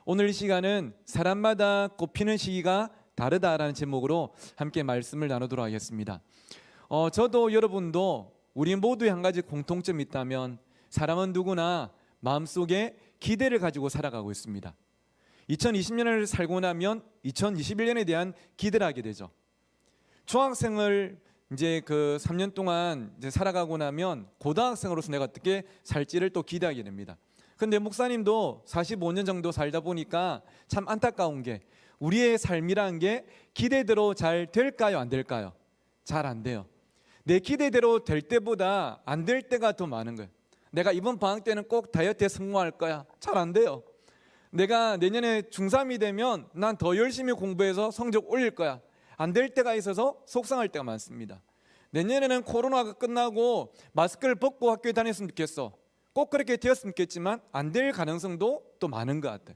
오늘 이 시간은 사람마다 꽃피는 시기가 다르다라는 제목으로 함께 말씀을 나누도록 하겠습니다. 저도 여러분도 우리 모두의 한 가지 공통점이 있다면 사람은 누구나 마음속에 기대를 가지고 살아가고 있습니다. 2020년을 살고 나면 2021년에 대한 기대를 하게 되죠. 중학생을 이제 그 3년 동안 이제 살아가고 나면 고등학생으로서 내가 어떻게 살지를 또 기대하게 됩니다. 근데 목사님도 45년 정도 살다 보니까 참 안타까운 게 우리의 삶이라는 게 기대대로 잘 될까요? 안 될까요? 잘 안 돼요. 내 기대대로 될 때보다 안 될 때가 더 많은 거예요. 내가 이번 방학 때는 꼭 다이어트에 성공할 거야. 잘 안 돼요. 내가 내년에 중3이 되면 난 더 열심히 공부해서 성적 올릴 거야. 안 될 때가 있어서 속상할 때가 많습니다. 내년에는 코로나가 끝나고 마스크를 벗고 학교에 다녔으면 좋겠어. 꼭 그렇게 되었으면 좋겠지만 안 될 가능성도 또 많은 것 같아요.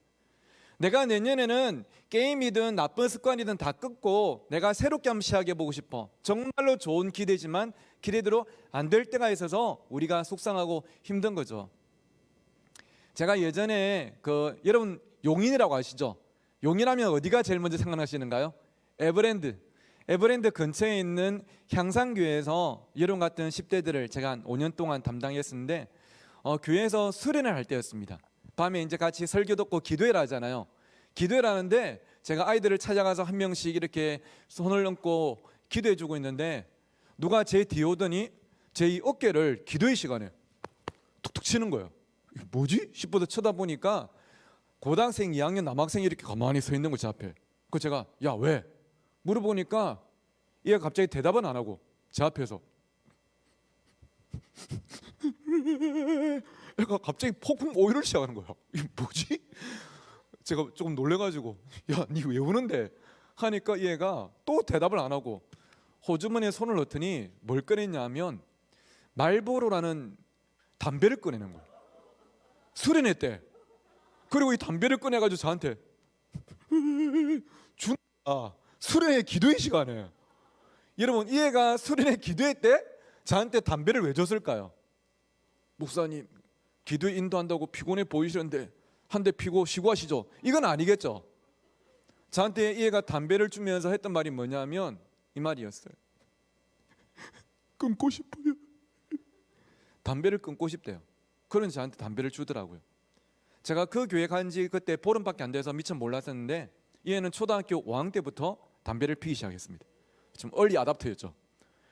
내가 내년에는 게임이든 나쁜 습관이든 다 끊고 내가 새롭게 한번 시작해보고 싶어. 정말로 좋은 기대지만 기대대로 안 될 때가 있어서 우리가 속상하고 힘든 거죠. 제가 예전에 여러분 용인이라고 아시죠? 용인하면 어디가 제일 먼저 생각나시는가요? 에버랜드 근처에 있는 향상교회에서 여러분 같은 10대들을 제가 한 5년 동안 담당했었는데 교회에서 수련을 할 때였습니다. 밤에 이제 같이 설교 듣고 기도회를 하잖아요. 기도회를 하는데 제가 아이들을 찾아가서 한 명씩 이렇게 손을 얹고 기도해 주고 있는데 누가 제 뒤에 오더니 제 이 어깨를 기도회 시간에 툭툭 치는 거예요. 이게 뭐지? 싶어서 쳐다보니까 고등학생 2학년 남학생이 이렇게 가만히 서 있는 거 제 앞에. 그 제가 야 왜? 물어보니까 얘가 갑자기 대답은 안 하고 제 앞에서 얘가 갑자기 폭풍 오일을 시작하는 거야. 이게 뭐지? 제가 조금 놀래가지고 야, 니 왜 우는데? 하니까 얘가 또 대답을 안 하고 호주머니에 손을 넣더니 뭘 꺼냈냐면 말보로라는 담배를 꺼내는 거야. 수련회. 그리고 이 담배를 꺼내가지고 저한테 준아 수련회 기도회 시간에. 여러분 이 애가 수련회 기도회 때 저한테 담배를 왜 줬을까요? 목사님 기도회 인도한다고 피곤해 보이시는데 한 대 피고 쉬고 하시죠. 이건 아니겠죠. 저한테 이 애가 담배를 주면서 했던 말이 뭐냐면 이 말이었어요. 끊고 싶어요. 담배를 끊고 싶대요. 그런 저한테 담배를 주더라고요. 제가 그 교회 간지 그때 보름밖에 안 돼서 미처 몰랐었는데 이 애는 초등학교 5학년 때부터 담배를 피기 시작했습니다. 좀 얼리 아답터였죠.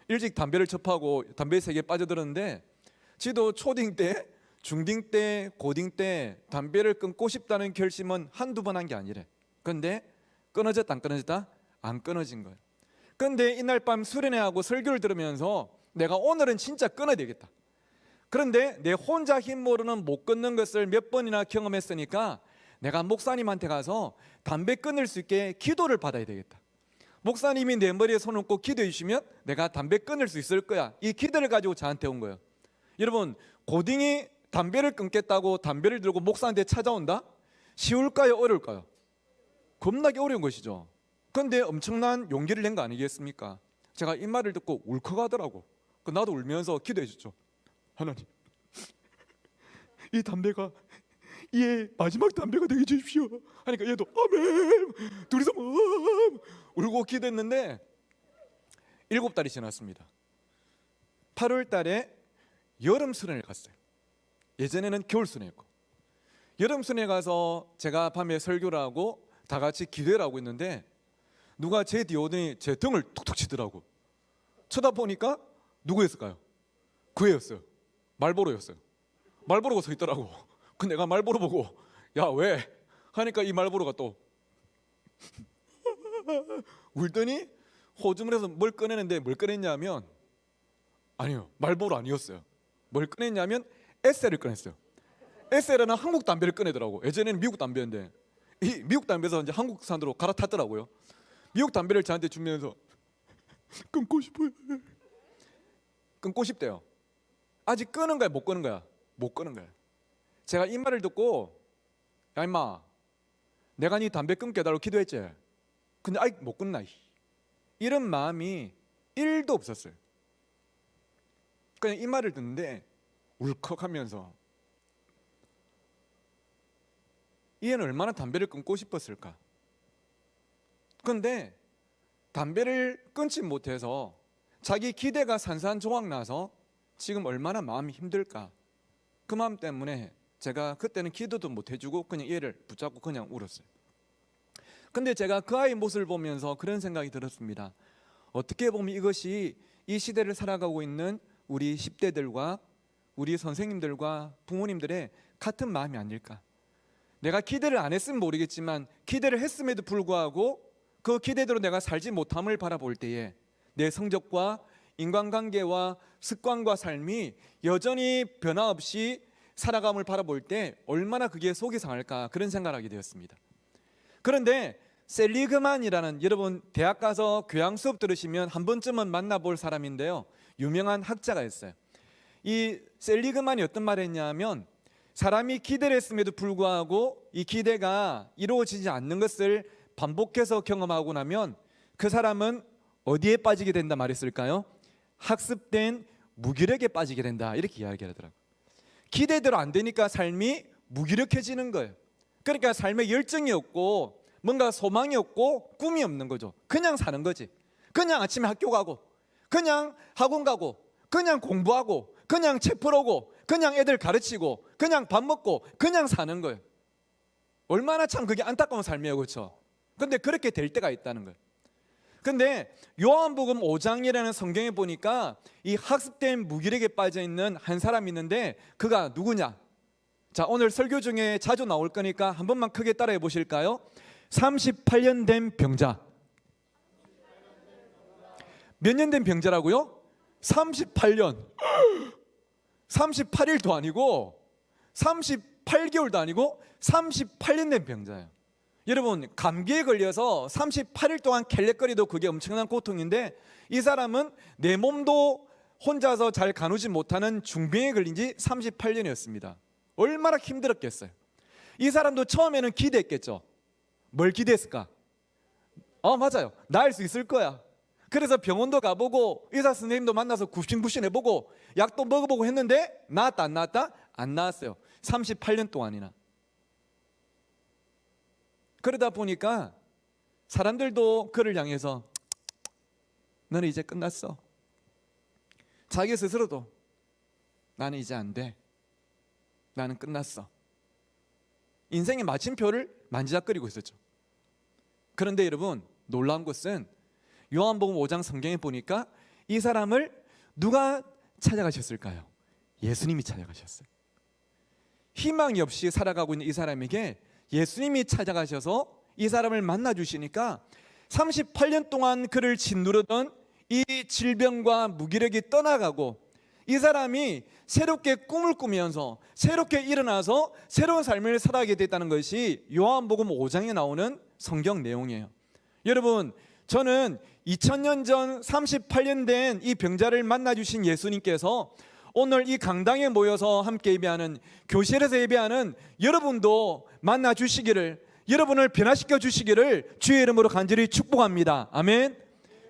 일찍 담배를 접하고 담배 세계에 빠져들었는데 지도 초딩 때, 중딩 때, 고딩 때 담배를 끊고 싶다는 결심은 한두 번 한 게 아니래. 근데 끊어졌다 안 끊어졌다? 안 끊어진 거예요. 근데 이날 밤 수련회하고 설교를 들으면서 내가 오늘은 진짜 끊어야 되겠다. 그런데 내 혼자 힘으로는 못 끊는 것을 몇 번이나 경험했으니까 내가 목사님한테 가서 담배 끊을 수 있게 기도를 받아야 되겠다. 목사님이 내 머리에 손을 얹고 기도해 주시면 내가 담배 끊을 수 있을 거야. 이 기도를 가지고 저한테 온 거예요. 여러분 고딩이 담배를 끊겠다고 담배를 들고 목사한테 찾아온다? 쉬울까요? 어려울까요? 겁나게 어려운 것이죠. 그런데 엄청난 용기를 낸 거 아니겠습니까? 제가 이 말을 듣고 울컥하더라고. 나도 울면서 기도해 줬죠. 하나님 이 담배가 얘 마지막 담배가 되게 해주십시오 하니까 얘도 아멘. 둘이서 울고 기도했는데 7달이 지났습니다. 8월 달에 여름 수련을 갔어요. 예전에는 겨울 수련이었고 여름 수련에 가서 제가 밤에 설교를 하고 다 같이 기도를 하고 있는데 누가 제 뒤에 오더니 제 등을 툭툭 치더라고. 쳐다보니까 누구였을까요? 그 애였어요. 말보로였어요. 말보로가 서 있더라고. 그 내가 말보로 보고 야 왜? 하니까 이 말보로가 또 울더니 호주머니에서 뭘 꺼내는데 뭘 꺼냈냐면 아니요 말보로 아니었어요. 뭘 꺼냈냐면 에셀을 꺼냈어요. 에셀은 한국 담배를 꺼내더라고. 예전에는 미국 담배였는데 이 미국 담배에서 이제 한국산으로 갈아탔더라고요. 미국 담배를 저한테 주면서 끊고 싶어요. 끊고 싶대요. 아직 끄는 거야 못 끄는 거야? 못 끄는 거야. 제가 이 말을 듣고 야 임마 내가 네 담배 끊게 해달라고 기도했지. 근데 아직 못 끊나. 이런 마음이 1도 없었어요. 그냥 이 말을 듣는데 울컥하면서 이 애는 얼마나 담배를 끊고 싶었을까? 근데 담배를 끊지 못해서 자기 기대가 산산조각 나서 지금 얼마나 마음이 힘들까? 그 마음 때문에 제가 그때는 기도도 못 해주고 그냥 얘를 붙잡고 그냥 울었어요. 근데 제가 그 아이 모습을 보면서 그런 생각이 들었습니다. 어떻게 보면 이것이 이 시대를 살아가고 있는 우리 10대들과 우리 선생님들과 부모님들의 같은 마음이 아닐까. 내가 기대를 안 했으면 모르겠지만 기대를 했음에도 불구하고 그 기대대로 내가 살지 못함을 바라볼 때에 내 성적과 인간관계와 습관과 삶이 여전히 변화 없이 살아감을 바라볼 때 얼마나 그게 속이 상할까, 그런 생각을 하게 되었습니다. 그런데 셀리그만이라는, 여러분 대학 가서 교양 수업 들으시면 한 번쯤은 만나볼 사람인데요, 유명한 학자가 있어요. 이 셀리그만이 어떤 말을 했냐면, 사람이 기대를 했음에도 불구하고 이 기대가 이루어지지 않는 것을 반복해서 경험하고 나면 그 사람은 어디에 빠지게 된다 말했을까요? 학습된 무기력에 빠지게 된다, 이렇게 이야기하더라고요. 기대대로 안 되니까 삶이 무기력해지는 거예요. 그러니까 삶에 열정이 없고 뭔가 소망이 없고 꿈이 없는 거죠. 그냥 사는 거지. 그냥 아침에 학교 가고, 그냥 학원 가고, 그냥 공부하고, 그냥 책 풀어오고, 그냥 애들 가르치고, 그냥 밥 먹고, 그냥 사는 거예요. 얼마나 참 그게 안타까운 삶이에요, 그렇죠? 근데 그렇게 될 때가 있다는 거예요. 근데 요한복음 5장이라는 성경에 보니까 이 학습된 무기력에 빠져 있는 한 사람이 있는데, 그가 누구냐? 자, 오늘 설교 중에 자주 나올 거니까 한 번만 크게 따라해 보실까요? 38년 된 병자. 몇 년 된 병자라고요? 38년. 38일도 아니고 38개월도 아니고 38년 된 병자예요. 여러분, 감기에 걸려서 38일 동안 캘렉거리도 그게 엄청난 고통인데, 이 사람은 내 몸도 혼자서 잘 가누지 못하는 중병에 걸린 지 38년이었습니다. 얼마나 힘들었겠어요. 이 사람도 처음에는 기대했겠죠. 뭘 기대했을까? 맞아요, 나을 수 있을 거야. 그래서 병원도 가보고 의사 선생님도 만나서 굽신굽신해보고 약도 먹어보고 했는데 나았다 안 나았다? 안 나았어요. 38년 동안이나. 그러다 보니까 사람들도 그를 향해서 너는 이제 끝났어. 자기 스스로도 나는 이제 안 돼. 나는 끝났어. 인생의 마침표를 만지작거리고 있었죠. 그런데 여러분, 놀라운 것은 요한복음 5장 성경에 보니까 이 사람을 누가 찾아가셨을까요? 예수님이 찾아가셨어요. 희망이 없이 살아가고 있는 이 사람에게 예수님이 찾아가셔서 이 사람을 만나 주시니까 38년 동안 그를 짓누르던 이 질병과 무기력이 떠나가고, 이 사람이 새롭게 꿈을 꾸면서 새롭게 일어나서 새로운 삶을 살아가게 됐다는 것이 요한복음 5장에 나오는 성경 내용이에요. 여러분, 저는 2000년 전 38년 된 이 병자를 만나 주신 예수님께서 오늘 이 강당에 모여서 함께 예배하는, 교실에서 예배하는 여러분도 만나 주시기를, 여러분을 변화시켜 주시기를 주의 이름으로 간절히 축복합니다. 아멘.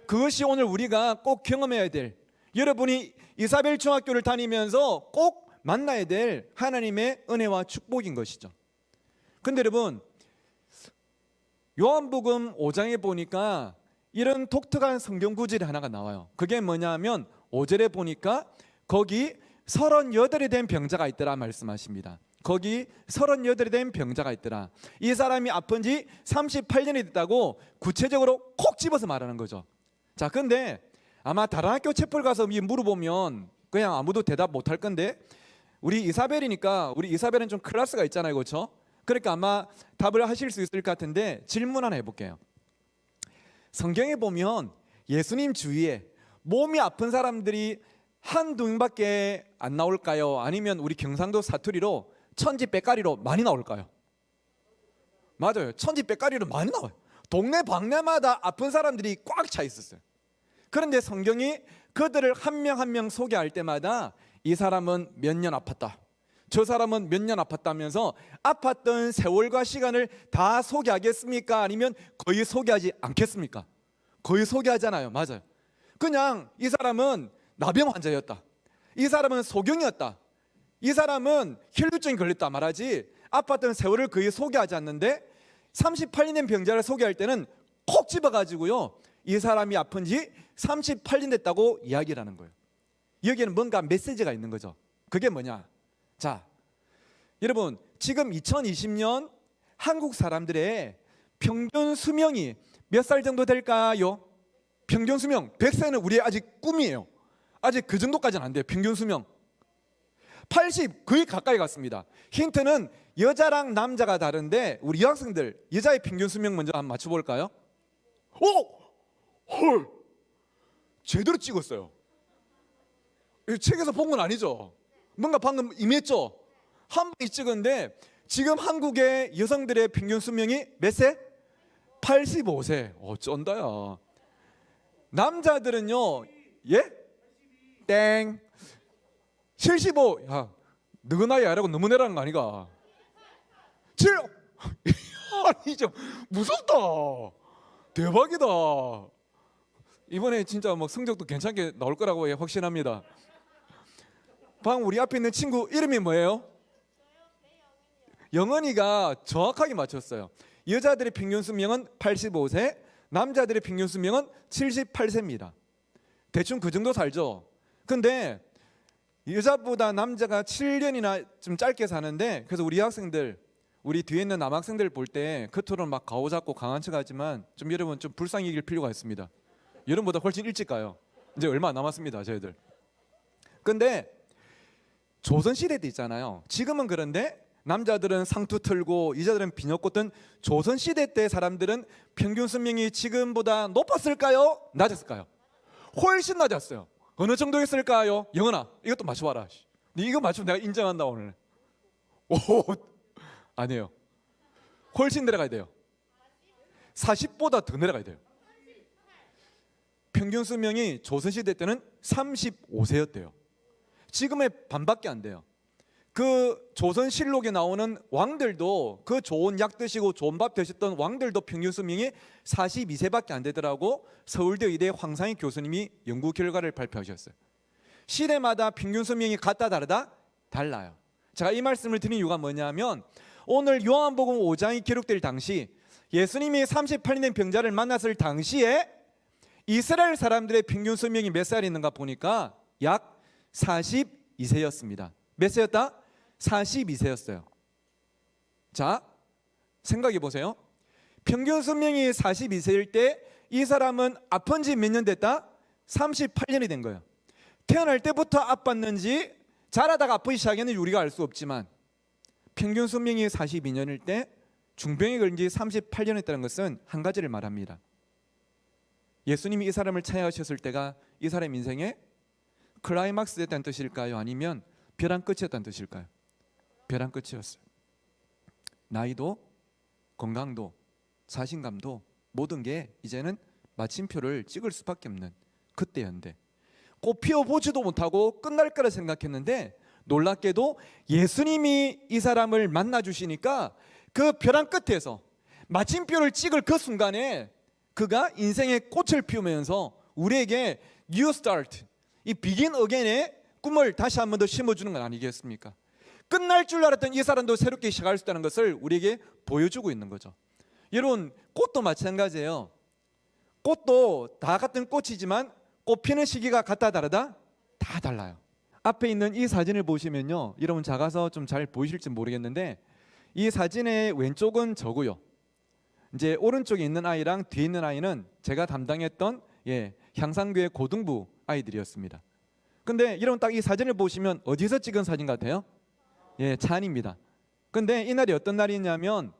그것이 오늘 우리가 꼭 경험해야 될, 여러분이 이사벨 중학교를 다니면서 꼭 만나야 될 하나님의 은혜와 축복인 것이죠. 근데 여러분, 요한복음 5장에 보니까 이런 독특한 성경 구절이 하나가 나와요. 그게 뭐냐면 5절에 보니까 거기 38이 된 병자가 있더라 말씀하십니다. 거기 38이 된 병자가 있더라. 이 사람이 아픈 지 38년이 됐다고 구체적으로 콕 집어서 말하는 거죠. 자, 근데 아마 다른 학교 채플 가서 물어보면 그냥 아무도 대답 못할 건데, 우리 이사벨이니까, 우리 이사벨은 좀 클래스가 있잖아요, 그렇죠? 그러니까 아마 답을 하실 수 있을 것 같은데 질문 하나 해볼게요. 성경에 보면 예수님 주위에 몸이 아픈 사람들이 한두 명밖에 안 나올까요? 아니면 우리 경상도 사투리로 천지백가리로 많이 나올까요? 맞아요, 천지백가리로 많이 나와요. 동네 방네마다 아픈 사람들이 꽉 차 있었어요. 그런데 성경이 그들을 한 명 한 명 소개할 때마다 이 사람은 몇 년 아팠다, 저 사람은 몇 년 아팠다면서 아팠던 세월과 시간을 다 소개하겠습니까? 아니면 거의 소개하지 않겠습니까? 거의 소개하잖아요. 맞아요. 그냥 이 사람은 나병 환자였다, 이 사람은 소경이었다, 이 사람은 혈류증이 걸렸다 말하지, 아팠던 세월을 거의 소개하지 않는데 38년 된 병자를 소개할 때는 콕 집어가지고요, 이 사람이 아픈 지 38년 됐다고 이야기를 하는 거예요. 여기에는 뭔가 메시지가 있는 거죠. 그게 뭐냐? 자, 여러분, 지금 2020년 한국 사람들의 평균 수명이 몇 살 정도 될까요? 평균 수명 100세는 우리의 아직 꿈이에요. 아직 그 정도까지는 안 돼요. 평균 수명 80 거의 가까이 갔습니다. 힌트는 여자랑 남자가 다른데 우리 여학생들 여자의 평균 수명 먼저 한번 맞춰볼까요? 오! 헐! 제대로 찍었어요. 이거 책에서 본 건 아니죠? 뭔가 방금 임했죠? 한 방에 찍었는데 지금 한국의 여성들의 평균 수명이 몇 세? 85세. 쩐다야. 남자들은요, 예? 땡. 75. 야, 너그 나이 아니라고 너무 내라는 거 아니가? 7. 아니 좀 무섭다. 대박이다. 이번에 진짜 뭐 성적도 괜찮게 나올 거라고 확신합니다. 방금 우리 앞에 있는 친구 이름이 뭐예요? 영은이가 정확하게 맞췄어요. 여자들의 평균 수명은 85세, 남자들의 평균 수명은 78세입니다. 대충 그 정도 살죠. 근데 여자보다 남자가 7년이나 좀 짧게 사는데, 그래서 우리 학생들, 우리 뒤에 있는 남학생들 볼 때 겉으로는 막 가오잡고 강한 척하지만 좀 여러분 좀 불쌍히 여길 필요가 있습니다. 여러분보다 훨씬 일찍 가요. 이제 얼마 안 남았습니다, 저희들. 근데 조선시대 때 있잖아요. 지금은 그런데 남자들은 상투 틀고 여자들은 비녀 꽂던 조선시대 때 사람들은 평균 수명이 지금보다 높았을까요? 낮았을까요? 훨씬 낮았어요. 어느 정도였을까요? 영은아, 이것도 맞춰봐라. 이거 맞추면 내가 인정한다 오늘. 오, 아니에요. 훨씬 내려가야 돼요. 40보다 더 내려가야 돼요. 평균 수명이 조선시대 때는 35세였대요. 지금의 반밖에 안 돼요. 그 조선실록에 나오는 왕들도 그 좋은 약 드시고 좋은 밥 드셨던 왕들도 평균 수명이 42세밖에 안 되더라고. 서울대 의대 황상희 교수님이 연구 결과를 발표하셨어요. 시대마다 평균 수명이 같다 다르다? 달라요. 제가 이 말씀을 드린 이유가 뭐냐면 오늘 요한복음 5장이 기록될 당시 예수님이 38년 된 병자를 만났을 당시에 이스라엘 사람들의 평균 수명이 몇 살 있는가 보니까 약 42세였습니다. 몇 세였다? 42세였어요. 자, 생각해 보세요. 평균 수명이 42세일 때 이 사람은 아픈 지 몇 년 됐다? 38년이 된 거예요. 태어날 때부터 아팠는지 자라다가 아프기 시작했는지 우리가 알 수 없지만 평균 수명이 42년일 때 중병에 걸린 지 38년 했다는 것은 한 가지를 말합니다. 예수님이 이 사람을 찾아가셨을 때가 이 사람 인생의 클라이막스 됐다는 뜻일까요? 아니면 벼랑 끝이었다는 뜻일까요? 벼랑 끝이었어요. 나이도 건강도 자신감도 모든 게 이제는 마침표를 찍을 수밖에 없는 그때였는데 꽃 피워보지도 못하고 끝날 거라 생각했는데 놀랍게도 예수님이 이 사람을 만나주시니까 그 벼랑 끝에서 마침표를 찍을 그 순간에 그가 인생의 꽃을 피우면서 우리에게 New Start, 이 Begin Again의 꿈을 다시 한 번 더 심어주는 건 아니겠습니까? 끝날 줄 알았던 이 사람도 새롭게 시작할 수 있다는 것을 우리에게 보여주고 있는 거죠. 여러분, 꽃도 마찬가지예요. 꽃도 다 같은 꽃이지만 꽃 피는 시기가 같다 다르다? 다 달라요. 앞에 있는 이 사진을 보시면요, 여러분 작아서 좀 잘 보이실지 모르겠는데 이 사진의 왼쪽은 저고요. 이제 오른쪽에 있는 아이랑 뒤에 있는 아이는 제가 담당했던 향상교회 고등부 아이들이었습니다. 근데 여러분 딱 이 사진을 보시면 어디서 찍은 사진 같아요? 찬입니다. 근데 이날이 어떤 날이냐면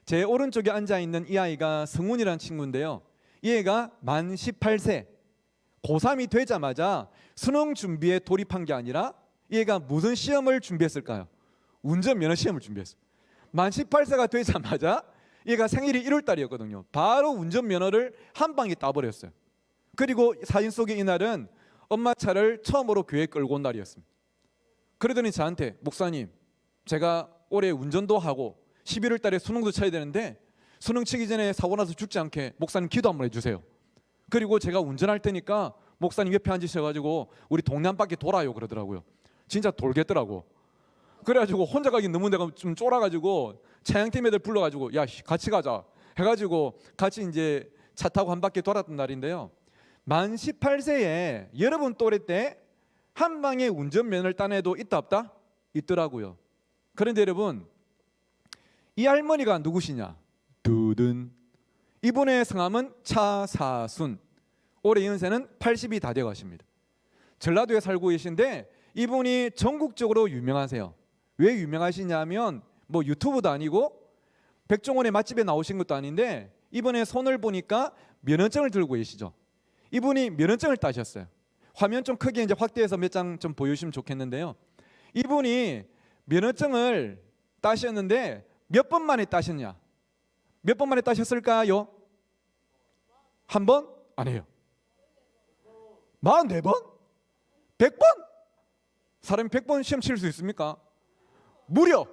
제 오른쪽에 앉아있는 이 아이가 성훈이라는 친구인데요, 이 애가 만 18세 고3이 되자마자 수능 준비에 돌입한 게 아니라 이 애가 무슨 시험을 준비했을까요? 운전면허 시험을 준비했어요. 만 18세가 되자마자 얘가 생일이 1월 달이었거든요. 바로 운전면허를 한 방에 따버렸어요. 그리고 사진 속의 이날은 엄마 차를 처음으로 교회에 끌고 온 날이었습니다. 그러더니 저한테 목사님, 제가 올해 운전도 하고 11월 달에 수능도 쳐야 되는데 수능 치기 전에 사고 나서 죽지 않게 목사님 기도 한번 해주세요. 그리고 제가 운전할 테니까 목사님 옆에 앉으셔가지고 우리 동네 한 바퀴 돌아요 그러더라고요. 진짜 돌겠더라고. 그래가지고 혼자 가기 너무 내가 좀 쫄아가지고 차양팀 애들 불러가지고 야 같이 가자 해가지고 같이 이제 차 타고 한 바퀴 돌았던 날인데요. 만 18세에 여러분 또래 때 한 방에 운전면허를 딴 애도 있다 없다? 있더라고요. 그런데 여러분 이 할머니가 누구시냐? 두둔. 이분의 성함은 차사순. 올해 연세는 80이 다 되어 가십니다. 전라도에 살고 계신데 이분이 전국적으로 유명하세요. 왜 유명하시냐면 뭐 유튜브도 아니고 백종원의 맛집에 나오신 것도 아닌데 이번에 손을 보니까 면허증을 들고 계시죠. 이분이 면허증을 따셨어요. 화면 좀 크게 이제 확대해서 몇 장 좀 보여주시면 좋겠는데요. 이분이 면허증을 따셨는데 몇 번 만에 따셨냐? 몇 번 만에 따셨을까요? 한 번? 아니에요. 44번? 100번? 사람이 100번 시험 칠 수 있습니까? 무려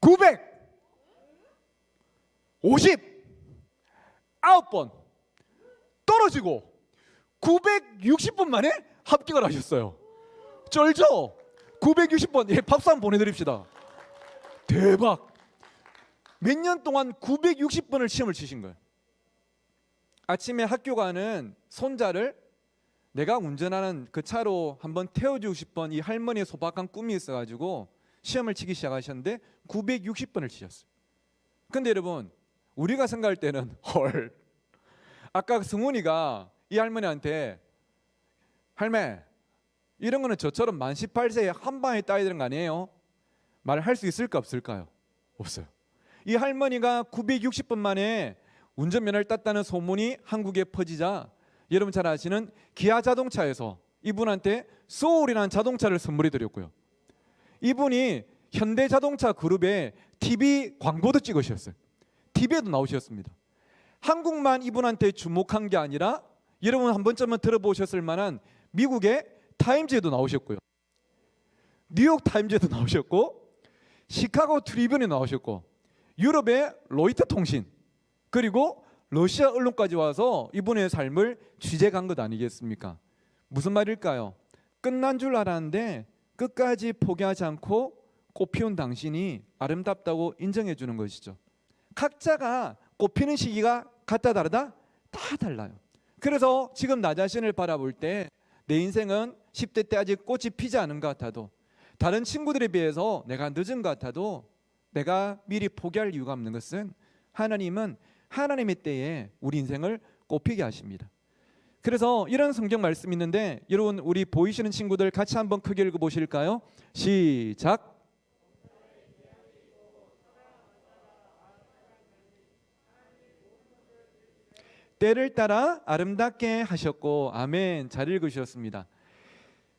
959번 떨어지고 960번 만에 합격을 하셨어요. 쩔죠? 960번. 예, 박수 한번 보내드립시다. 대박. 몇 년 동안 960번을 시험을 치신 거예요. 아침에 학교 가는 손자를 내가 운전하는 그 차로 한번 태워주고 싶은 이 할머니의 소박한 꿈이 있어가지고 시험을 치기 시작하셨는데 960번을 치셨어요. 근데 여러분 우리가 생각할 때는 헐, 아까 승훈이가 이 할머니한테 할매 이런 거는 저처럼 만 18세에 한 방에 따야 되는 거 아니에요? 말할 수 있을까 없을까요? 없어요. 이 할머니가 960번 만에 운전면허를 땄다는 소문이 한국에 퍼지자 여러분 잘 아시는 기아 자동차에서 이분한테 소울이라는 자동차를 선물해 드렸고요. 이분이 현대자동차 그룹에 TV 광고도 찍으셨어요. TV에도 나오셨습니다. 한국만 이분한테 주목한 게 아니라 여러분 한 번쯤은 들어보셨을 만한 미국의 타임즈에도 나오셨고요. 뉴욕 타임즈에도 나오셨고 시카고 트리뷴에 나오셨고 유럽의 로이터 통신 그리고 러시아 언론까지 와서 이분의 삶을 취재한 것 아니겠습니까? 무슨 말일까요? 끝난 줄 알았는데 끝까지 포기하지 않고 꽃피운 당신이 아름답다고 인정해 주는 것이죠. 각자가 꽃피는 시기가 같다 다르다? 다 달라요. 그래서 지금 나 자신을 바라볼 때 내 인생은 10대 때 아직 꽃이 피지 않은 것 같아도 다른 친구들에 비해서 내가 늦은 것 같아도 내가 미리 포기할 이유가 없는 것은 하나님은 하나님의 때에 우리 인생을 꽃피게 하십니다. 그래서 이런 성경 말씀이 있는데 여러분 우리 보이시는 친구들 같이 한번 크게 읽어보실까요? 시작. 때를 따라 아름답게 하셨고 아멘. 잘 읽으셨습니다.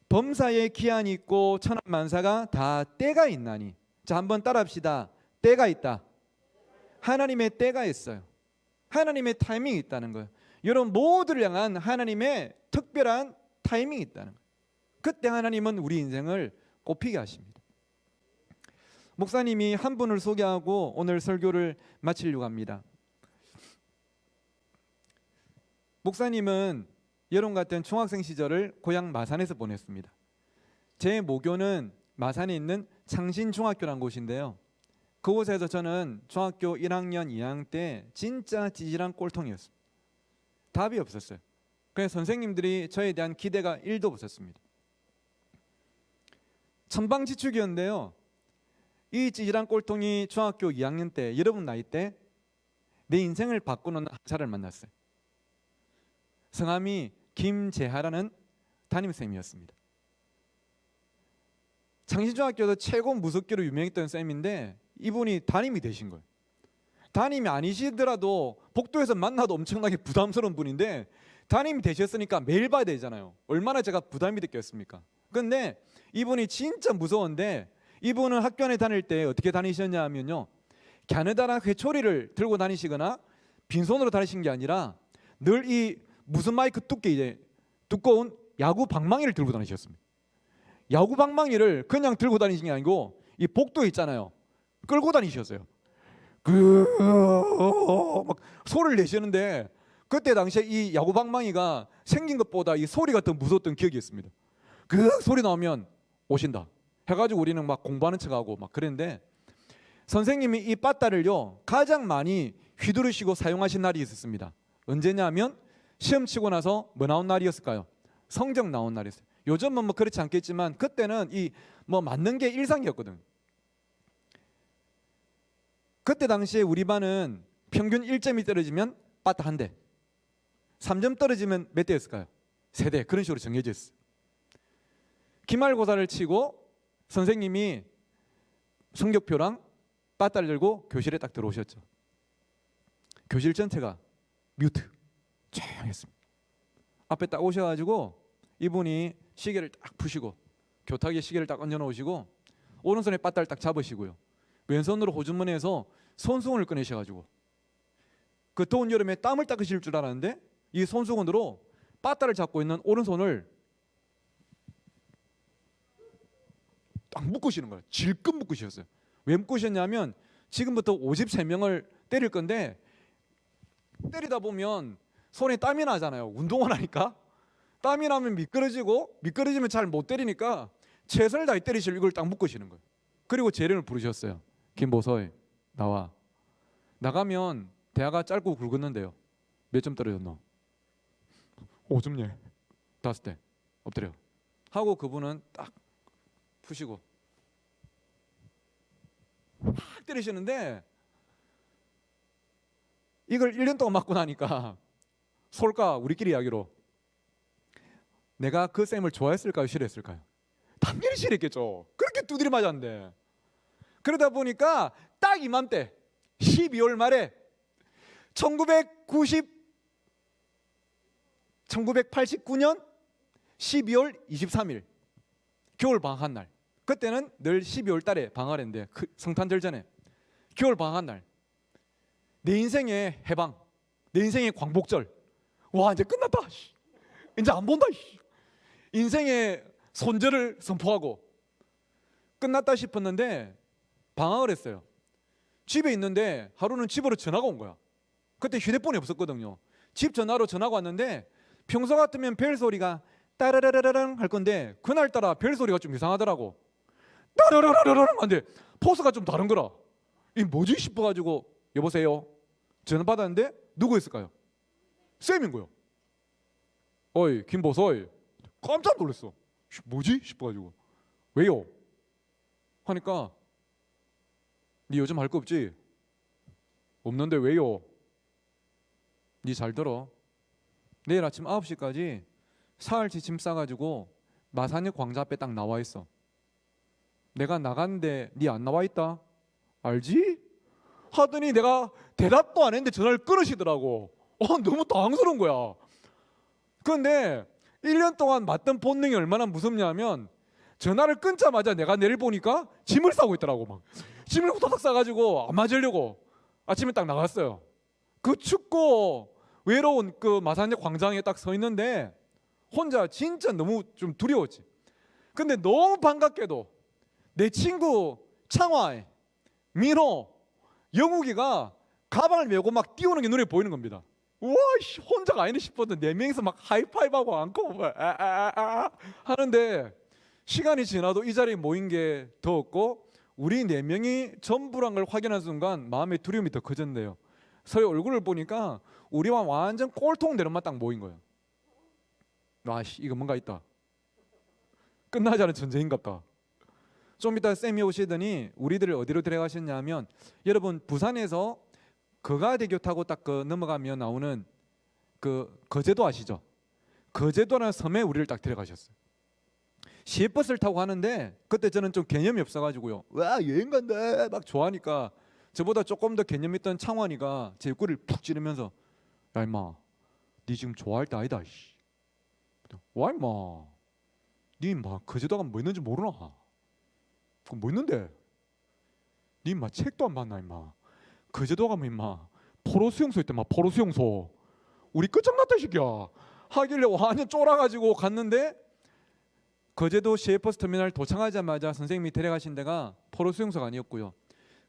범사에 기한이 있고 천하만사가 다 때가 있나니. 자 한번 따라합시다. 때가 있다. 하나님의 때가 있어요. 하나님의 타이밍이 있다는 거예요. 여러분 모두를 향한 하나님의 특별한 타이밍이 있다는 거예요. 그때 하나님은 우리 인생을 꽃피게 하십니다. 목사님이 한 분을 소개하고 오늘 설교를 마치려고 합니다. 목사님은 여러분 같은 중학생 시절을 고향 마산에서 보냈습니다. 제 모교는 마산에 있는 창신중학교라는 곳인데요. 그곳에서 저는 중학교 1학년, 2학년 때 진짜 찌질한 꼴통이었습니다. 답이 없었어요. 그래서 선생님들이 저에 대한 기대가 1도 없었습니다. 천방지축이었는데요. 이 찌질한 꼴통이 중학교 2학년 때 여러분 나이 때 내 인생을 바꾸는 학자를 만났어요. 성함이 김재하라는 담임쌤이었습니다. 창신중학교에서 최고 무섭기로 유명했던 쌤인데 이분이 담임이 되신 거예요. 담임이 아니시더라도 복도에서 만나도 엄청나게 부담스러운 분인데 담임이 되셨으니까 매일 봐야 되잖아요. 얼마나 제가 부담이 됐겠습니까? 근데 이분이 진짜 무서운데 이분은 학교 안에 다닐 때 어떻게 다니셨냐 하면요. 갸느다란 회초리를 들고 다니시거나 빈손으로 다니신 게 아니라 늘 이 무슨 마이크 두께 이제 두꺼운 야구 방망이를 들고 다니셨습니다. 야구 방망이를 그냥 들고 다니신 게 아니고 이 복도에 있잖아요. 끌고 다니셨어요. 막 소리를 내시는데 그때 당시에 이 야구 방망이가 생긴 것보다 이 소리가 더 무서웠던 기억이 있습니다. 그 소리 나오면 오신다 해가지고 우리는 막 공부하는 척하고 막 그랬는데 선생님이 이 빠따를요 가장 많이 휘두르시고 사용하신 날이 있었습니다. 언제냐면 시험 치고 나서 뭐 나온 날이었을까요? 성적 나온 날이었어요. 요즘은 뭐 그렇지 않겠지만 그때는 이 뭐 맞는 게 일상이었거든. 그때 당시에 우리 반은 평균 1점이 떨어지면 빠따 한 대, 3점 떨어지면 몇 대였을까요? 3대. 그런 식으로 정해져 있어요. 기말고사를 치고 선생님이 성적표랑 빠따를 들고 교실에 딱 들어오셨죠. 교실 전체가 뮤트 조용했습니다. 앞에 딱 오셔가지고 이분이 시계를 딱 푸시고 교탁에 시계를 딱 얹어놓으시고 오른손에 빠따를 딱 잡으시고요, 왼손으로 호주머니에서 손수건을 꺼내셔가지고 그 더운 여름에 땀을 닦으실 줄 알았는데 이 손수건으로 빠따를 잡고 있는 오른손을 딱 묶으시는 거예요. 질끈 묶으셨어요. 왜 묶으셨냐면 지금부터 53명을 때릴 건데 때리다 보면 손에 땀이 나잖아요. 운동을 하니까 땀이 나면 미끄러지면 잘 못 때리니까 최선을 다해 때리실 이걸 딱 묶으시는 거예요. 그리고 재련을 부르셨어요. 김보서이 나와. 나가면 대화가 짧고 굵었는데요. 몇 점 떨어졌노? 5점. 예. 5대. 엎드려. 하고 그분은 딱 푸시고 막 때리시는데 이걸 1년 동안 맞고 나니까 솔까 우리끼리 이야기로 내가 그 쌤을 좋아했을까요? 싫어했을까요? 당연히 싫었겠죠. 그렇게 두드려 맞았는데. 그러다 보니까 딱 이맘때 12월 말에 1989년 12월 23일 겨울 방학한 날, 그때는 늘 12월 달에 방학을 했는데 성탄절 전에 겨울 방학한 날, 내 인생의 해방, 내 인생의 광복절. 와, 이제 끝났다. 이제 안 본다. 인생의 손절을 선포하고 끝났다 싶었는데 방학을 했어요. 집에 있는데 하루는 집으로 전화가 온 거야. 그때 휴대폰이 없었거든요. 집 전화로 전화가 왔는데 평소 같으면 벨 소리가 따라라라랑 할 건데 그날따라 벨 소리가 좀 이상하더라고. 따라라라랑 하는데 포스가 좀 다른 거라. 이 뭐지 싶어가지고 여보세요 전화 받았는데 누구였을까요? 쌤인 거요. 어이 김보서이. 깜짝 놀랐어. 뭐지 싶어가지고 왜요? 하니까 니 요즘 할 거 없지? 없는데 왜요? 니 잘 들어. 내일 아침 9시까지 사흘치 짐 싸가지고 마산역 광자 앞에 딱 나와 있어. 내가 나갔는데 니 안 나와 있다? 알지? 하더니 내가 대답도 안 했는데 전화를 끊으시더라고. 너무 당황스러운 거야. 그런데 1년 동안 맞던 본능이 얼마나 무섭냐면 전화를 끊자마자 내가 내일 보니까 짐을 싸고 있더라고. 막 짐을 후다닥 싸가지고 안 맞으려고 아침에 딱 나갔어요. 그 춥고 외로운 그 마산역 광장에 딱 서 있는데 혼자 진짜 너무 좀 두려웠지. 근데 너무 반갑게도 내 친구 창화에 민호, 영욱이가 가방을 메고 막 뛰어오는 게 눈에 보이는 겁니다. 우와, 혼자가 아니네 싶었는데 4명이서 막 하이파이브하고 안고 하는데 시간이 지나도 이 자리에 모인 게 더 없고 우리 4명이 전부란 걸 확인한 순간 마음의 두려움이 더 커졌네요. 서로 얼굴을 보니까 우리와 완전 꼴통대로만 딱 모인 거예요. 이거 뭔가 있다. 끝나지 않은 전쟁인갑다. 좀 이따 쌤이 오시더니 우리들을 어디로 데려가셨냐면 여러분 부산에서 거가대교 타고 딱 넘어가면 나오는 그 거제도 아시죠? 거제도라는 섬에 우리를 딱 데려가셨어요. 시외버스를 타고 가는데 그때 저는 좀 개념이 없어가지고요. 와 여행 간다 막 좋아하니까 저보다 조금 더 개념 있던 창원이가 제 입구를 푹 찌르면서 야 임마 니 지금 좋아할 때 아니다. 와 임마 니 임마 거제도가 뭐 있는지 모르나? 그럼 뭐 있는데? 니 임마 책도 안 봤나 임마? 거제도 가면 임마 포로 수용소 있대. 막 포로 수용소. 우리 끝장났다 이 새끼야 하길래 완전 쫄아가지고 갔는데 거제도 시외버스 터미널 도착하자마자 선생님이 데려가신 데가 포로 수용소가 아니었고요.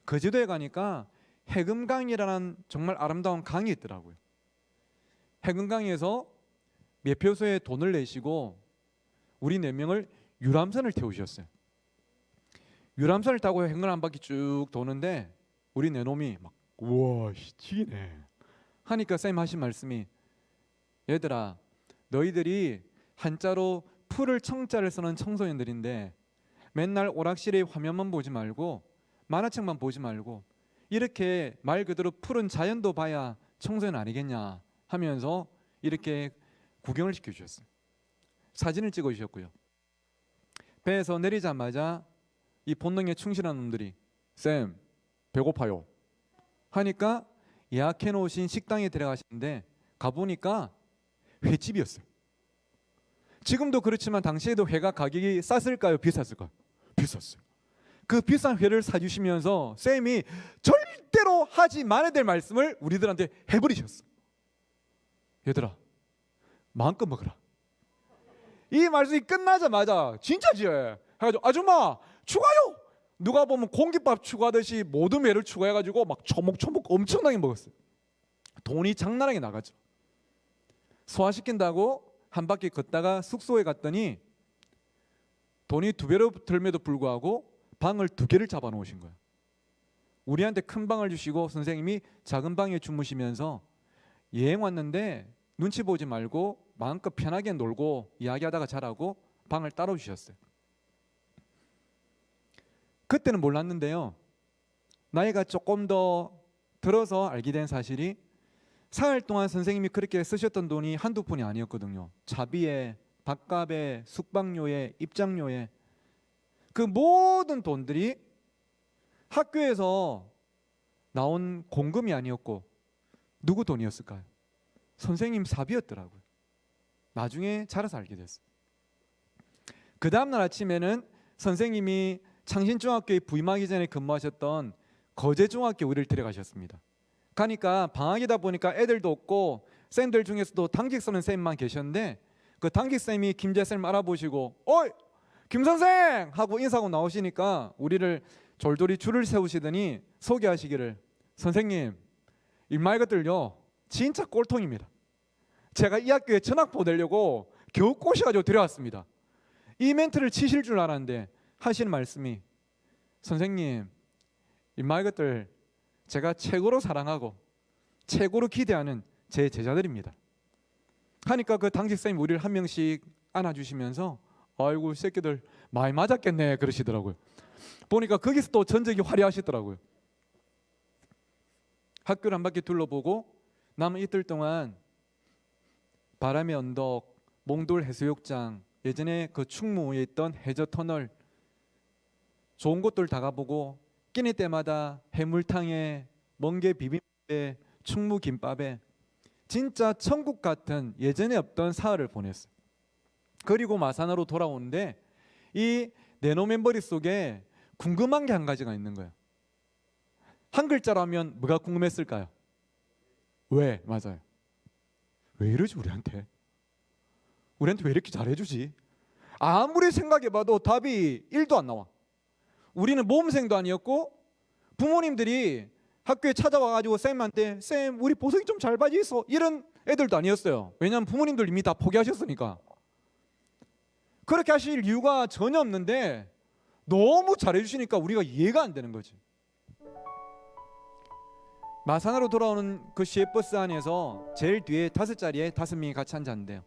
거제도에 가니까 해금강이라는 정말 아름다운 강이 있더라고요. 해금강에서 매표소에 돈을 내시고 우리 4명을 유람선을 태우셨어요. 유람선을 타고 행을 한 바퀴 쭉 도는데 우리 내놈이 막 우와 지기네 하니까 쌤 하신 말씀이 얘들아 너희들이 한자로 풀을 청자를 쓰는 청소년들인데 맨날 오락실의 화면만 보지 말고 만화책만 보지 말고 이렇게 말 그대로 푸른 자연도 봐야 청소년 아니겠냐 하면서 이렇게 구경을 시켜주셨어요. 사진을 찍어주셨고요. 배에서 내리자마자 이 본능에 충실한 놈들이 쌤 배고파요 하니까 예약해 놓으신 식당에 들어가시는데 가보니까 횟집이었어요. 지금도 그렇지만 당시에도 회가 가격이 쌌을까요? 비쌌을까요? 비쌌어요. 그 비싼 회를 사주시면서 쌤이 절대로 하지 말아야 될 말씀을 우리들한테 해버리셨어. 얘들아 마음껏 먹어라. 이 말씀이 끝나자마자 진짜지 해가지고 아줌마 추가요. 누가 보면 공깃밥 추가하듯이 모든 회를 추가해가지고 막 초목초목 엄청나게 먹었어요. 돈이 장난하게 나갔죠. 소화시킨다고 한 바퀴 걷다가 숙소에 갔더니 돈이 2배로 들면도 불구하고 방을 2개를 잡아 놓으신 거예요. 우리한테 큰 방을 주시고 선생님이 작은 방에 주무시면서 여행 왔는데 눈치 보지 말고 마음껏 편하게 놀고 이야기하다가 자라고 방을 따로 주셨어요. 그때는 몰랐는데요. 나이가 조금 더 들어서 알게 된 사실이 사흘 동안 선생님이 그렇게 쓰셨던 돈이 한두 푼이 아니었거든요. 자비에, 밥값에, 숙박료에, 입장료에 그 모든 돈들이 학교에서 나온 공금이 아니었고 누구 돈이었을까요? 선생님 사비였더라고요. 나중에 자라서 알게 됐어요. 그 다음날 아침에는 선생님이 창신중학교에 부임하기 전에 근무하셨던 거제중학교 우리를 데려가셨습니다. 가니까 방학이다 보니까 애들도 없고 쌤들 중에서도 당직 서는 쌤만 계셨는데 그 당직 쌤이 김재 쌤 알아보시고 어이 김 선생 하고 인사하고 나오시니까 우리를 졸졸이 줄을 세우시더니 소개하시기를 선생님 이 말 것들요 진짜 꼴통입니다. 제가 이 학교에 전학 보내려고 겨우 꼬셔가지고 데려왔습니다. 이 멘트를 치실 줄 알았는데 하시는 말씀이 선생님 이 말 것들 제가 최고로 사랑하고 최고로 기대하는 제 제자들입니다. 하니까 그 당직쌤이 우리를 한 명씩 안아주시면서 아이고 새끼들 많이 맞았겠네 그러시더라고요. 보니까 거기서 또 전적이 화려하시더라고요. 학교를 한 바퀴 둘러보고 남은 이틀 동안 바람의 언덕, 몽돌 해수욕장, 예전에 그 충무에 있던 해저 터널 좋은 곳들 다 가보고 끼니 때마다 해물탕에 멍게 비빔밥에 충무 김밥에 진짜 천국 같은 예전에 없던 사흘을 보냈어요. 그리고 마산으로 돌아오는데 이 내놈의 머릿속에 궁금한 게 한 가지가 있는 거예요. 한 글자라면 뭐가 궁금했을까요? 왜? 맞아요. 왜 이러지 우리한테? 우리한테 왜 이렇게 잘해주지? 아무리 생각해봐도 답이 1도 안 나와. 우리는 모험생도 아니었고 부모님들이 학교에 찾아와가지고 쌤한테 쌤 우리 보석이 좀 잘 봐져 있어 이런 애들도 아니었어요. 왜냐하면 부모님들 이미 다 포기하셨으니까. 그렇게 하실 이유가 전혀 없는데 너무 잘해주시니까 우리가 이해가 안 되는 거지. 마산으로 돌아오는 그 시외버스 안에서 제일 뒤에 5자리에 5명이 같이 앉았는데요.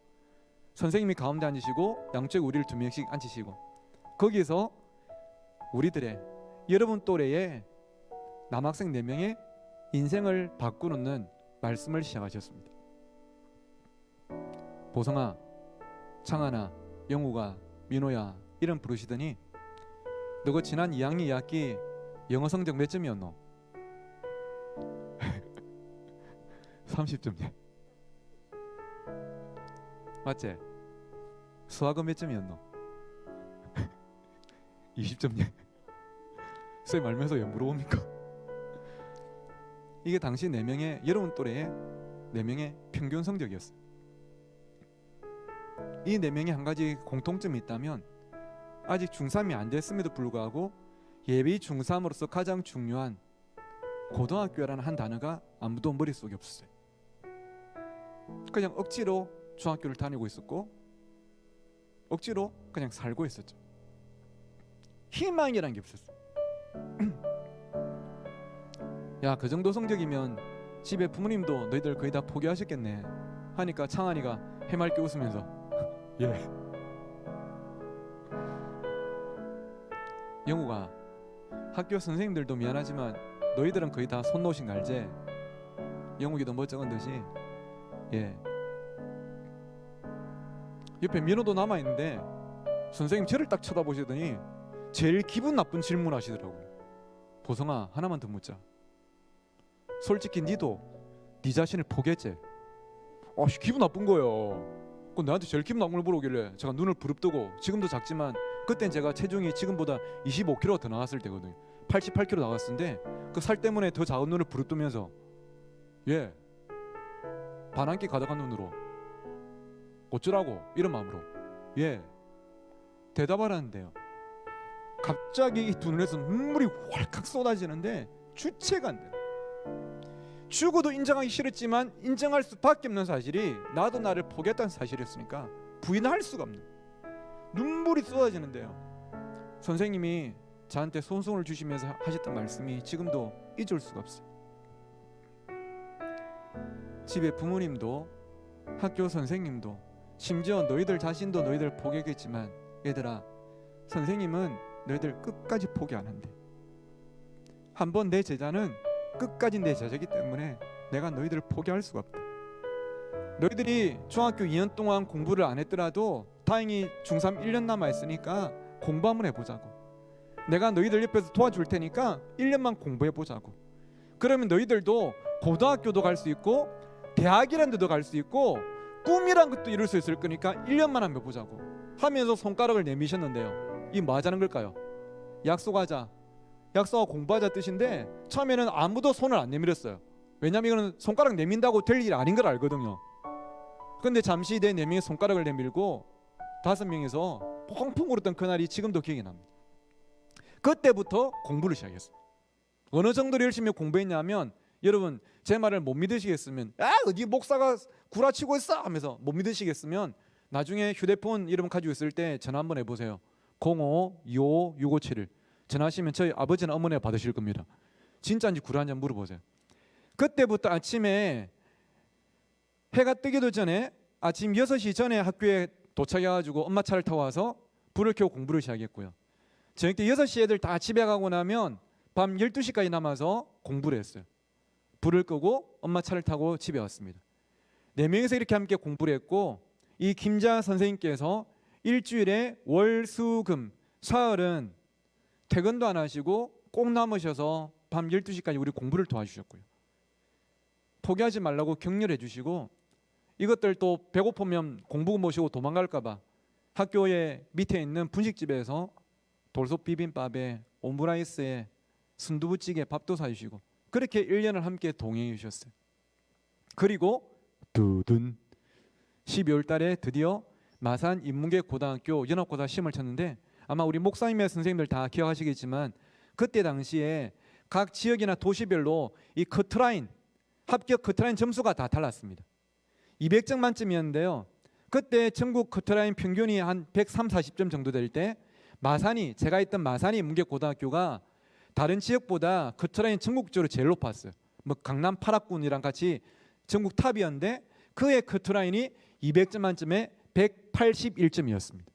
선생님이 가운데 앉으시고 양쪽에 우리를 2명씩 앉히시고 거기서 우리들의 여러분 또래의 남학생 4명의 인생을 바꾸는 말씀을 시작하셨습니다. 보성아, 창하나, 영우가, 민호야 이름 부르시더니 너가 지난 2학년 2학기 영어 성적 몇 점이었노? 30점이야. 맞지? 수학은 몇 점이었노? 20점이야. 쌤 알면서 왜 물어봅니까? 이게 당시 4명의 여러분 또래의 4명의 평균 성적이었어요. 이 4명이 한 가지 공통점이 있다면 아직 중3이 안 됐음에도 불구하고 예비 중3으로서 가장 중요한 고등학교라는 한 단어가 아무도 머릿속에 없었어요. 그냥 억지로 중학교를 다니고 있었고 억지로 그냥 살고 있었죠. 희망이라는 게 없었어요. 야, 그 정도 성적이면 집에 부모님도 너희들 거의 다 포기하셨겠네 하니까 창한이가 해맑게 웃으면서 예. 영우가, 학교 선생님들도 미안하지만 너희들은 거의 다 손 놓으신 거 알지? 영욱이도 멋쩍은 듯이 예. 옆에 민호도 남아있는데 선생님 저를 딱 쳐다보시더니 제일 기분 나쁜 질문 하시더라고요. 보성아, 하나만 더 묻자. 솔직히 니도 네 자신을 포기했지? 아씨, 기분 나쁜 거예요. 그 나한테 제일 기분 나쁜 걸 물어오길래 제가 눈을 부릅뜨고, 지금도 작지만 그땐 제가 체중이 지금보다 25kg 더 나갔을 때거든요. 88kg 나갔는데 그 살 때문에 더 작은 눈을 부릅뜨면서 예, 반 한 끼 가져간 눈으로 어쩌라고, 이런 마음으로 예 대답하라는데요. 갑자기 이 두 눈에서 눈물이 활칵 쏟아지는데 주체가 안 돼요. 죽어도 인정하기 싫었지만 인정할 수밖에 없는 사실이 나도 나를 포기했다는 사실이었으니까 부인할 수가 없는 눈물이 쏟아지는데요. 선생님이 저한테 손송을 주시면서 하셨던 말씀이 지금도 잊을 수가 없어요. 집에 부모님도 학교 선생님도 심지어 너희들 자신도 너희들 포기했겠지만 얘들아, 선생님은 너희들 끝까지 포기 안 한대. 한번 내 제자는 끝까지 내 제자이기 때문에 내가 너희들을 포기할 수가 없다. 너희들이 중학교 2년 동안 공부를 안 했더라도 다행히 중3 1년 남아있으니까 공부 한번 해보자고. 내가 너희들 옆에서 도와줄 테니까 1년만 공부해보자고. 그러면 너희들도 고등학교도 갈 수 있고 대학이란 데도 갈 수 있고 꿈이란 것도 이룰 수 있을 거니까 1년만 한번 해보자고 하면서 손가락을 내미셨는데요. 이 뭐 하자는 걸까요? 약속하자, 약속하고 공부하자 뜻인데 처음에는 아무도 손을 안 내밀었어요. 왜냐면 이거는 손가락 내민다고 될 일 아닌 걸 알거든요. 근데 잠시 내 4명이 손가락을 내밀고 5명이서 펑펑 울었던 그날이 지금도 기억이 납니다. 그때부터 공부를 시작했어요. 어느 정도로 열심히 공부했냐면, 여러분 제 말을 못 믿으시겠으면 어디 목사가 구라치고 있어 하면서 못 믿으시겠으면 나중에 휴대폰 이름 가지고 있을 때 전화 한번 해보세요. 05-25-657을 전화하시면 저희 아버지나 어머니가 받으실 겁니다. 진짜인지 구라인지 한번 물어보세요. 그때부터 아침에 해가 뜨기도 전에 아침 6시 전에 학교에 도착해가지고 엄마 차를 타고 와서 불을 켜고 공부를 시작했고요. 저녁 때 6시 애들 다 집에 가고 나면 밤 12시까지 남아서 공부를 했어요. 불을 끄고 엄마 차를 타고 집에 왔습니다. 4명이서 이렇게 함께 공부를 했고, 이 김자 선생님께서 일주일에 월, 수, 금, 사흘은 퇴근도 안 하시고 꼭 남으셔서 밤 12시까지 우리 공부를 도와주셨고요. 포기하지 말라고 격려해 주시고, 이것들 또 배고프면 공부 모시고 도망갈까 봐 학교에 밑에 있는 분식집에서 돌솥 비빔밥에 오므라이스에 순두부찌개 밥도 사주시고 그렇게 1년을 함께 동행해 주셨어요. 그리고 두둔 12월 달에 드디어 마산 인문계 고등학교 연합고사 시험을 쳤는데, 아마 우리 목사님의 선생님들 다 기억하시겠지만 그때 당시에 각 지역이나 도시별로 이 커트라인, 합격 커트라인 점수가 다 달랐습니다. 200점 만점이었는데요. 그때 전국 커트라인 평균이 한 130, 40점 정도 될 때 마산이, 제가 있던 마산이 인문계고등학교가 다른 지역보다 커트라인 전국적으로 제일 높았어요. 뭐 강남 8학군이랑 같이 전국 탑이었는데 그의 커트라인이 200점 만점에 181점이었습니다.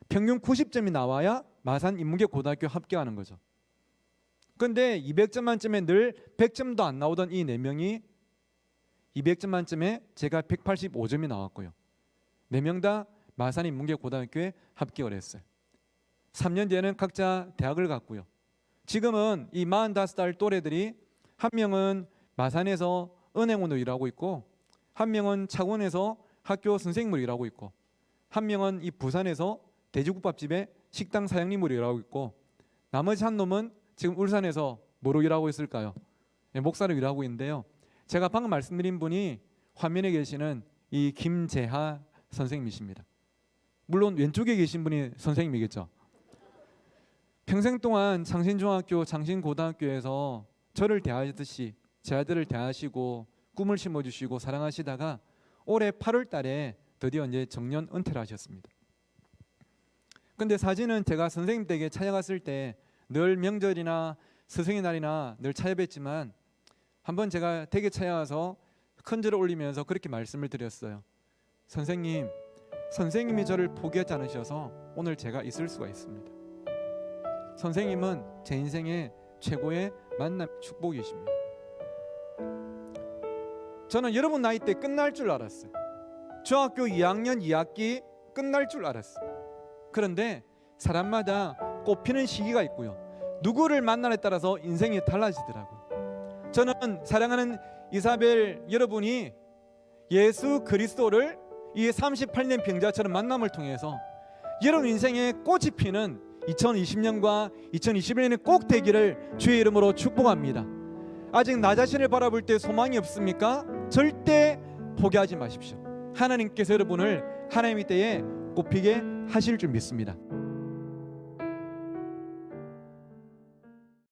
평균 90점이 나와야 마산 인문계고등학교 합격하는 거죠. 그런데 200점 만점에 늘 100점도 안 나오던 이 4명이 200점 만점에 제가 185점이 나왔고요. 4명 다 마산 인문계고등학교에 합격을 했어요. 3년 뒤에는 각자 대학을 갔고요. 지금은 이 45살 또래들이 한 명은 마산에서 은행원으로 일하고 있고, 한 명은 창원에서 학교 선생님으로 일하고 있고, 한 명은 이 부산에서 돼지국밥집에 식당 사장님으로 일하고 있고, 나머지 한 놈은 지금 울산에서 뭐로 일하고 있을까요? 목사로 일하고 있는데요. 제가 방금 말씀드린 분이 화면에 계시는 이 김재하 선생님이십니다. 물론 왼쪽에 계신 분이 선생님이겠죠. 평생 동안 창신중학교, 창신고등학교에서 저를 대하듯이 제 아들을 대하시고 꿈을 심어주시고 사랑하시다가 올해 8월 달에 드디어 이제 정년 은퇴를 하셨습니다. 근데 사진은 제가 선생님 댁에 찾아갔을 때 늘 명절이나 스승의 날이나 늘 찾아뵙지만 한번 제가 댁에 찾아와서 큰절을 올리면서 그렇게 말씀을 드렸어요. 선생님이 저를 포기하지 않으셔서 오늘 제가 있을 수가 있습니다. 선생님은 제 인생의 최고의 만남 축복이십니다. 저는 여러분 나이 때 끝날 줄 알았어요. 중학교 2학년 2학기 끝날 줄 알았어요. 그런데 사람마다 꽃피는 시기가 있고요. 누구를 만나에 따라서 인생이 달라지더라고요. 저는 사랑하는 이사벨 여러분이 예수 그리스도를 이 38년 병자처럼 만남을 통해서 여러분 인생에 꽃이 피는 2020년과 2021년에 꼭 되기를 주의 이름으로 축복합니다. 아직 나 자신을 바라볼 때 소망이 없습니까? 절대 포기하지 마십시오. 하나님께서 여러분을 하나님의 때에 꽃피게 하실 줄 믿습니다.